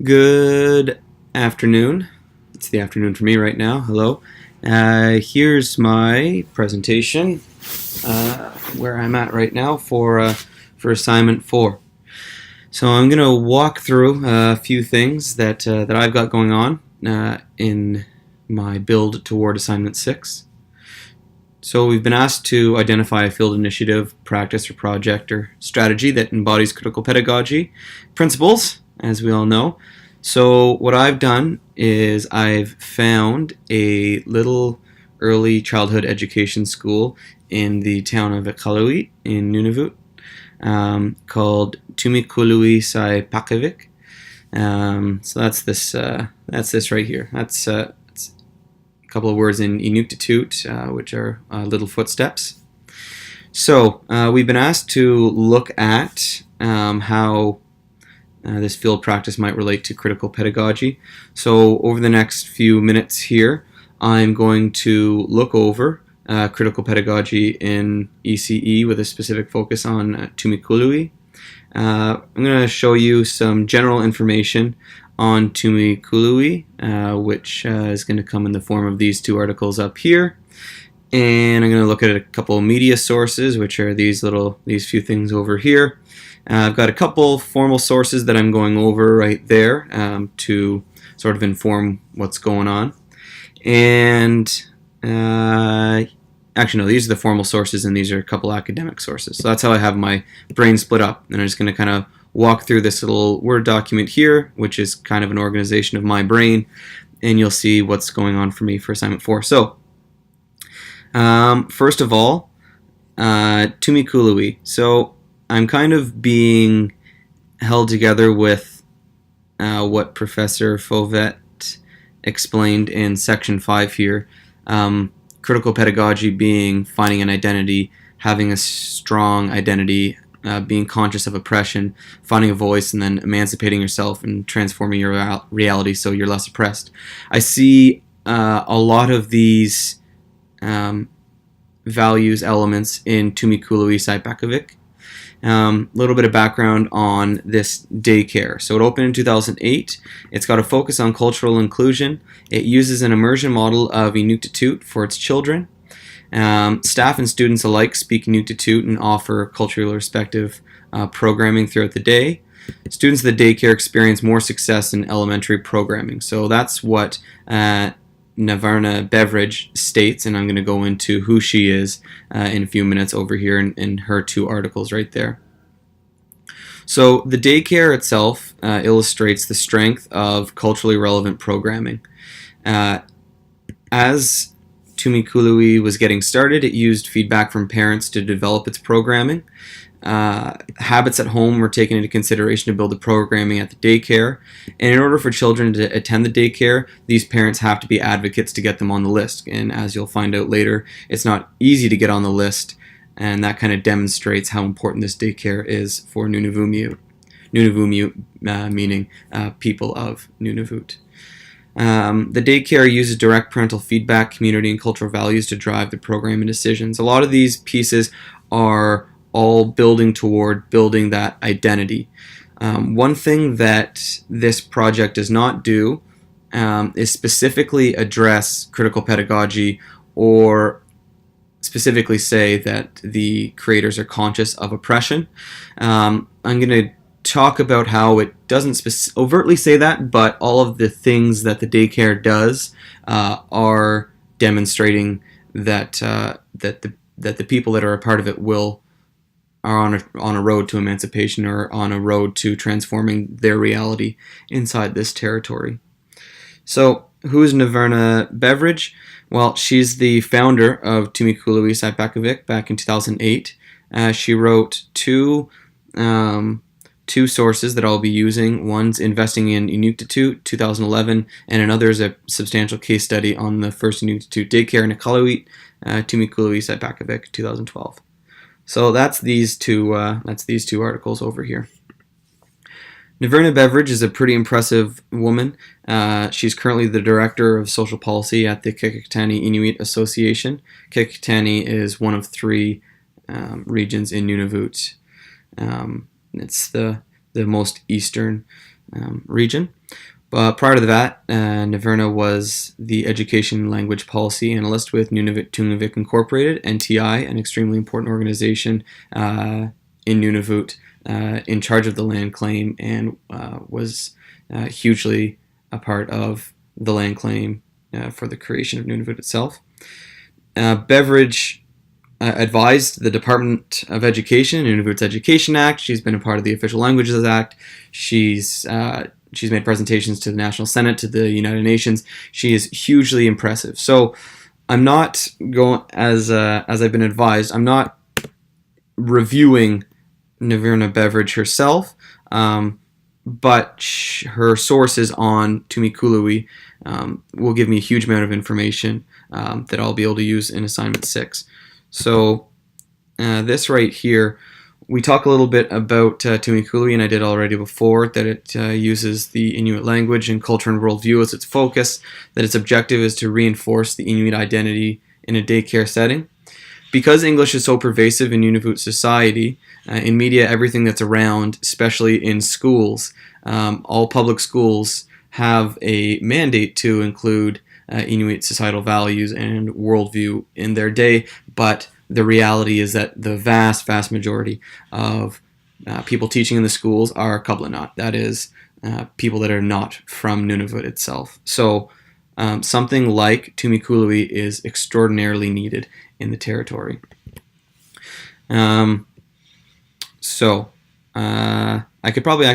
Good afternoon. It's the afternoon for me right now. Hello. Here's my presentation, where I'm at right now for assignment 4. So I'm going to walk through a few things that I've got going on in my build toward assignment 6. So we've been asked to identify a field initiative, practice, or project or strategy that embodies critical pedagogy principles, as we all know. So what I've done is I've found a little early childhood education school in the town of Iqaluit in Nunavut, called Tumikului Sai Pakavik. So that's this right here. That's a couple of words in Inuktitut, which are little footsteps. So we've been asked to look at how this field practice might relate to critical pedagogy. So over the next few minutes here, I'm going to look over critical pedagogy in ECE with a specific focus on Tumikului. I'm going to show you some general information on Tumikului, which is going to come in the form of these two articles up here. And I'm going to look at a couple of media sources, which are these few things over here. I've got a couple formal sources that I'm going over right there to sort of inform what's going on. And actually, no, these are the formal sources, and these are a couple academic sources. So that's how I have my brain split up. And I'm just going to kind of walk through this little Word document here, which is kind of an organization of my brain, and you'll see what's going on for me for assignment 4. So, first of all, Tumikului. So I'm kind of being held together with what Professor Fauvet explained in section 5 here. Critical pedagogy being finding an identity, having a strong identity, being conscious of oppression, finding a voice, and then emancipating yourself and transforming your reality so you're less oppressed. I see a lot of these values, elements in Tumikului Sai Pakavik. Little bit of background on this daycare. So it opened in 2008. It's got a focus on cultural inclusion. It uses an immersion model of Inuktitut for its children. Staff and students alike speak Inuktitut and offer culturally respective programming throughout the day. Students of the daycare experience more success in elementary programming. So that's what Navarna Beveridge states, and I'm going to go into who she is in a few minutes over here in her two articles right there. So the daycare itself illustrates the strength of culturally relevant programming. As Tumikului was getting started, it used feedback from parents to develop its programming. Habits at home were taken into consideration to build the programming at the daycare. And in order for children to attend the daycare, these parents have to be advocates to get them on the list. And as you'll find out later, it's not easy to get on the list, and that kind of demonstrates how important this daycare is for Nunavummiut. Nunavummiut meaning people of Nunavut. The daycare uses direct parental feedback, community, and cultural values to drive the program and decisions. A lot of these pieces are all building toward building that identity. One thing that this project does not do is specifically address critical pedagogy or specifically say that the creators are conscious of oppression. I'm going to talk about how it doesn't overtly say that, but all of the things that the daycare does are demonstrating that the people that are a part of it are on a road to emancipation or on a road to transforming their reality inside this territory. So, who is Navarna Beveridge? Well, she's the founder of Tumikului Sai Pakavik back in 2008. She wrote two sources that I'll be using. One's Investing in Inuktitut, 2011, and another is a substantial case study on the first Inuktitut daycare in Iqaluit, Tumikului Sai Pakavik, 2012. So that's these two articles over here. Navarna Beveridge is a pretty impressive woman. She's currently the director of social policy at the Qikiqtani Inuit Association. Qikiqtani is one of 3 regions in Nunavut. It's the most eastern region. But prior to that, Naverna was the Education Language Policy Analyst with Nunavut Tunavik Incorporated, NTI, an extremely important organization in Nunavut, in charge of the land claim, and was hugely a part of the land claim for the creation of Nunavut itself. Beveridge advised the Department of Education, Nunavut's Education Act. She's been a part of the Official Languages Act. She's made presentations to the National Senate, to the United Nations. She is hugely impressive. So I'm not going, as I've been advised, I'm not reviewing Naverna Beveridge herself, but her sources on Tumikuliwi will give me a huge amount of information that I'll be able to use in Assignment 6. So this right here, we talk a little bit about Tumikuliwi, and I did already before, that it uses the Inuit language and culture and worldview as its focus, that its objective is to reinforce the Inuit identity in a daycare setting. Because English is so pervasive in Nunavut society, in media, everything that's around, especially in schools, all public schools have a mandate to include Inuit societal values and worldview in their day, but the reality is that the vast, vast majority of people teaching in the schools are Kablanat. That is, people that are not from Nunavut itself. So something like Tumikuliwi is extraordinarily needed in the territory. I could probably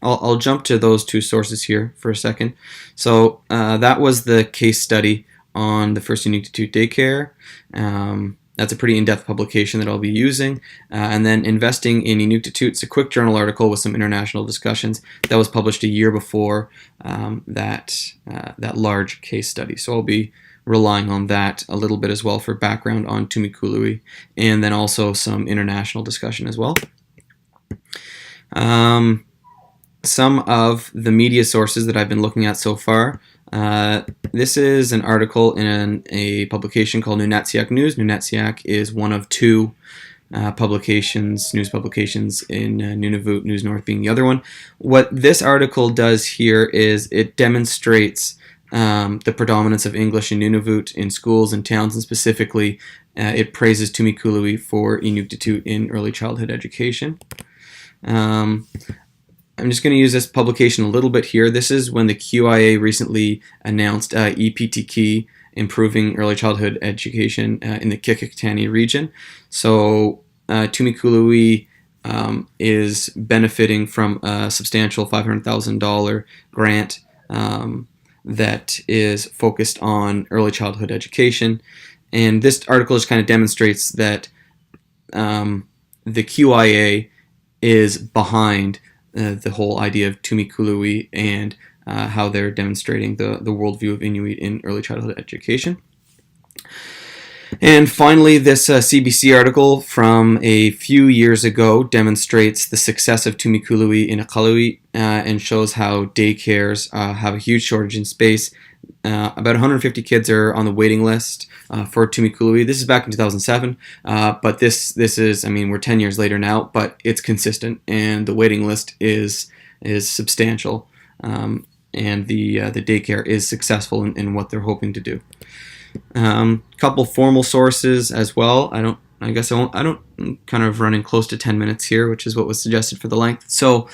I'll jump to those two sources here for a second. So that was the case study on the first Inuktitut daycare. That's a pretty in-depth publication that I'll be using. And then Investing in Inuktitut's a quick journal article with some international discussions that was published a year before that large case study. So I'll be relying on that a little bit as well for background on Tumikuliwi, and then also some international discussion as well. Some of the media sources that I've been looking at so far. This is an article in a publication called Nunatsiaq News. Nunatsiaq is one of two news publications in Nunavut, News North being the other one. What this article does here is it demonstrates the predominance of English in Nunavut in schools and towns, and specifically it praises Tumikuliwi for Inuktitut in early childhood education. I'm just going to use this publication a little bit here. This is when the QIA recently announced EPTK, Improving Early Childhood Education in the Qikiqtani region. So Tumikuliwi is benefiting from a substantial $500,000 grant that is focused on early childhood education. And this article just kind of demonstrates that the QIA is behind the whole idea of Tumikuliwi and how they're demonstrating the worldview of Inuit in early childhood education. And finally, this CBC article from a few years ago demonstrates the success of Tumikuliwi in Iqaluit and shows how daycares have a huge shortage in space. About 150 kids are on the waiting list for Tumikuliwi. This is back in 2007, but this is, I mean, we're 10 years later now, but it's consistent, and the waiting list is substantial, and the daycare is successful in what they're hoping to do. Couple formal sources as well. I'm kind of running close to 10 minutes here, which is what was suggested for the length. So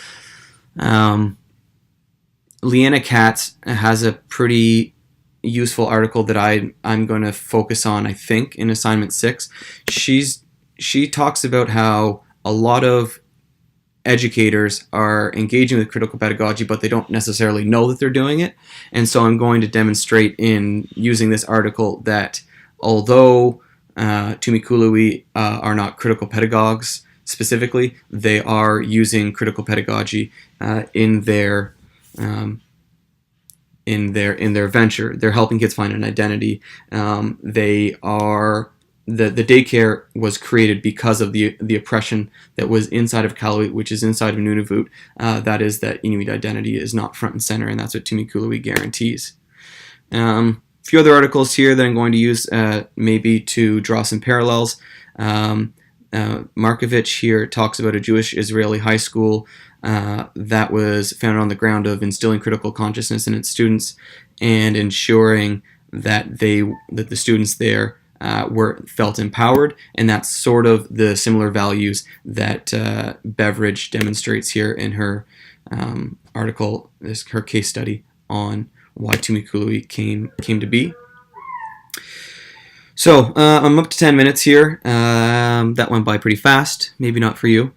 Leanna Katz has a pretty useful article that I'm going to focus on, I think, in Assignment 6. She talks about how a lot of educators are engaging with critical pedagogy, but they don't necessarily know that they're doing it. And so I'm going to demonstrate in using this article that although Tumikuliwi are not critical pedagogues specifically, they are using critical pedagogy in their venture. They're helping kids find an identity. The daycare was created because of the oppression that was inside of Iqaluit, which is inside of Nunavut. That is that Inuit identity is not front and center, and that's what Tumikuliwi guarantees. A few other articles here that I'm going to use maybe to draw some parallels. Markovich here talks about a Jewish Israeli high school that was founded on the ground of instilling critical consciousness in its students and ensuring that the students there were felt empowered, and that's sort of the similar values that Beveridge demonstrates here in her article, her case study on why Tumikului came to be. So I'm up to 10 minutes here. That went by pretty fast. Maybe not for you.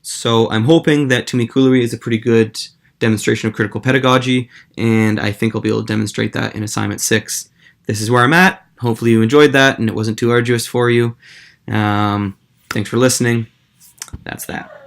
So I'm hoping that Tumikului is a pretty good demonstration of critical pedagogy, and I think I'll be able to demonstrate that in assignment 6. This is where I'm at. Hopefully you enjoyed that and it wasn't too arduous for you. Thanks for listening. That's that.